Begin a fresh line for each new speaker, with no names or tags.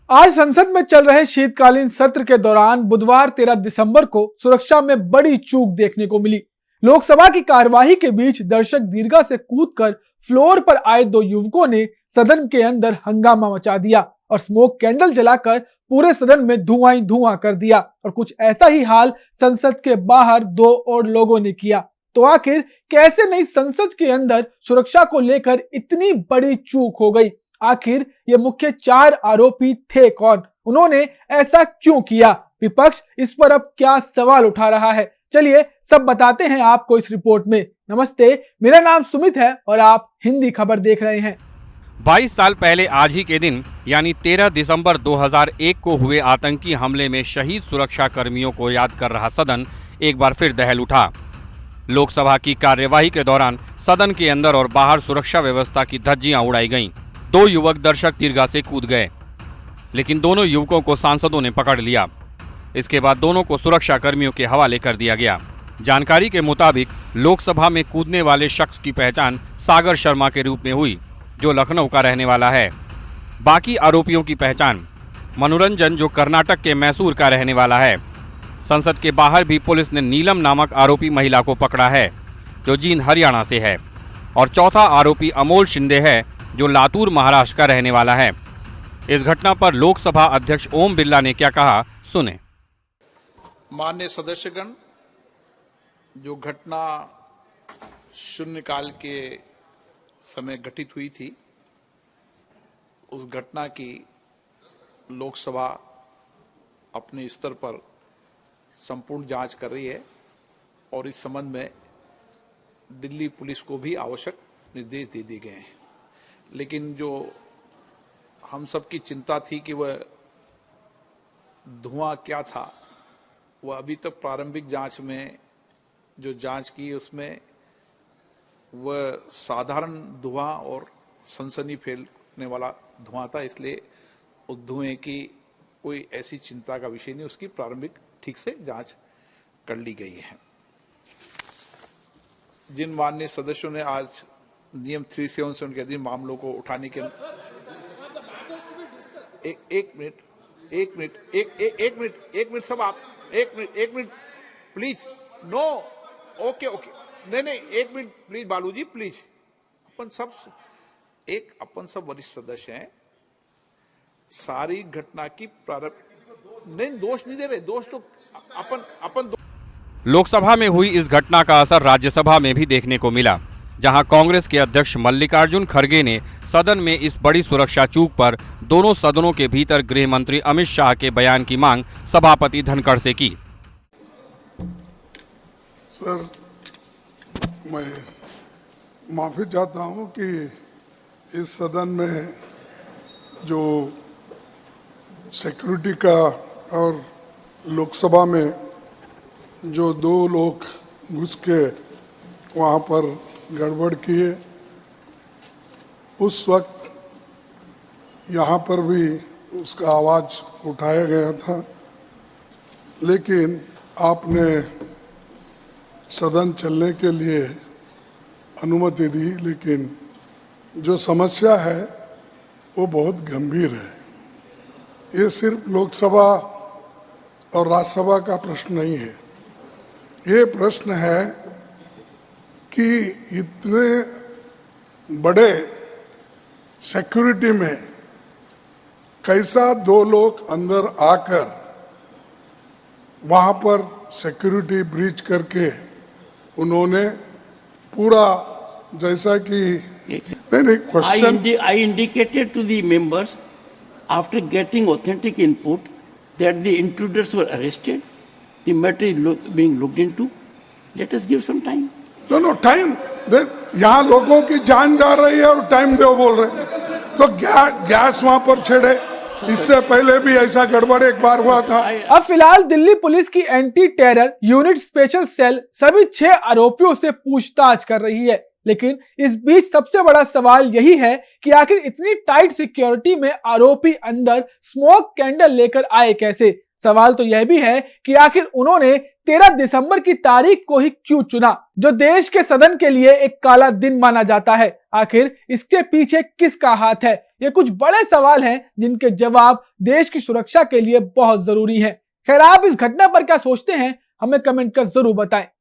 आज संसद में चल रहे शीतकालीन सत्र के दौरान बुधवार 13 दिसंबर को सुरक्षा में बड़ी चूक देखने को मिली। लोकसभा की कार्यवाही के बीच दर्शक दीर्घा से कूदकर फ्लोर पर आए दो युवकों ने सदन के अंदर हंगामा मचा दिया और स्मोक कैंडल जलाकर पूरे सदन में धुआं ही धुआं कर दिया। और कुछ ऐसा ही हाल संसद के बाहर दो और लोगों ने किया। तो आखिर कैसे नई संसद के अंदर सुरक्षा को लेकर इतनी बड़ी चूक हो गई? आखिर ये मुख्य चार आरोपी थे कौन? उन्होंने ऐसा क्यों किया? विपक्ष इस पर अब क्या सवाल उठा रहा है? चलिए सब बताते हैं आपको इस रिपोर्ट में। नमस्ते, मेरा नाम सुमित है और आप हिंदी खबर देख रहे हैं।
22 साल पहले आज ही के दिन यानी 13 दिसंबर 2001 को हुए आतंकी हमले में शहीद सुरक्षा कर्मियों को याद कर रहा सदन एक बार फिर दहल उठा। लोकसभा की कार्यवाही के दौरान सदन के अंदर और बाहर सुरक्षा व्यवस्था की धज्जियां उड़ाई गईं। दो युवक दर्शक दीर्घा से कूद गए, लेकिन दोनों युवकों को सांसदों ने पकड़ लिया। इसके बाद दोनों को सुरक्षा कर्मियों के हवाले कर दिया गया। जानकारी के मुताबिक लोकसभा में कूदने वाले शख्स की पहचान सागर शर्मा के रूप में हुई, जो लखनऊ का रहने वाला है। बाकी आरोपियों की पहचान मनोरंजन, जो कर्नाटक के मैसूर का रहने वाला है। संसद के बाहर भी पुलिस ने नीलम नामक आरोपी महिला को पकड़ा है, जो जींद हरियाणा से है। और चौथा आरोपी अमोल शिंदे है, जो लातूर महाराष्ट्र का रहने वाला है। इस घटना पर लोकसभा अध्यक्ष ओम बिरला ने क्या कहा, सुने।
माननीय सदस्यगण, जो घटना शून्यकाल के समय घटित हुई थी, उस घटना की लोकसभा अपने स्तर पर संपूर्ण जांच कर रही है और इस संबंध में दिल्ली पुलिस को भी आवश्यक निर्देश दे दिए गए हैं। लेकिन जो हम सबकी चिंता थी कि वह धुआं क्या था, वह अभी तक प्रारंभिक जांच में जो जांच की उसमें वह साधारण धुआं और सनसनी फैलने वाला धुआं था। इसलिए उस धुएं की कोई ऐसी चिंता का विषय नहीं, उसकी प्रारंभिक ठीक से जांच कर ली गई है। जिन माननीय सदस्यों ने आज नियम 377 के अधीन मामलों को उठाने के एक मिनट सब आप एक मिनट प्लीज। नो, ओके, नहीं, एक मिनट प्लीज बालूजी, प्लीज। अपन सब वरिष्ठ सदस्य हैं। सारी घटना की प्रारंभ नहीं, दोष नहीं दे रहे, दोष तो अपन
लोकसभा में हुई इस घटना का असर राज्यसभा में भी देखने को मिला, जहां कांग्रेस के अध्यक्ष मल्लिकार्जुन खड़गे ने सदन में इस बड़ी सुरक्षा चूक पर दोनों सदनों के भीतर गृह मंत्री अमित शाह के बयान की मांग सभापति धनखड़ से की।
सर, मैं माफी चाहता हूं कि इस सदन में जो सिक्योरिटी का और लोकसभा में जो दो लोग घुस के वहाँ पर गड़बड़ किए, उस वक्त यहाँ पर भी उसका आवाज़ उठाया गया था, लेकिन आपने सदन चलने के लिए अनुमति दी। लेकिन जो समस्या है वो बहुत गंभीर है। ये सिर्फ लोकसभा और राज्यसभा का प्रश्न नहीं है, ये प्रश्न है कि इतने बड़े सिक्योरिटी में कैसा दो लोग अंदर आकर वहाँ पर सिक्योरिटी ब्रीच करके उन्होंने पूरा, जैसा कि नहीं question
I indicated to the members after getting authentic input that the intruders were arrested. The matter is being looked into. Let us give some time.
No, time. यहाँ लोगों की जान जा रही है और टाइम दो बोल रहे हैं, तो गैस वहाँ पर छेड़े। इससे पहले भी ऐसा गड़बड़ एक बार हुआ था।
अब फिलहाल दिल्ली पुलिस की anti terror unit special cell सभी 6 आरोपियों से पूछताछ कर रही है। लेकिन इस बीच सबसे बड़ा सवाल यही है कि आखिर इतनी टाइट सिक्योरिटी में आरोपी अंदर स्मोक कैंडल लेकर आए कैसे? सवाल तो यह भी है कि आखिर उन्होंने 13 दिसंबर की तारीख को ही क्यों चुना, जो देश के सदन के लिए एक काला दिन माना जाता है। आखिर इसके पीछे किसका हाथ है? ये कुछ बड़े सवाल हैं जिनके जवाब देश की सुरक्षा के लिए बहुत जरूरी है। खैर, आप इस घटना पर क्या सोचते हैं, हमें कमेंट कर जरूर बताएं।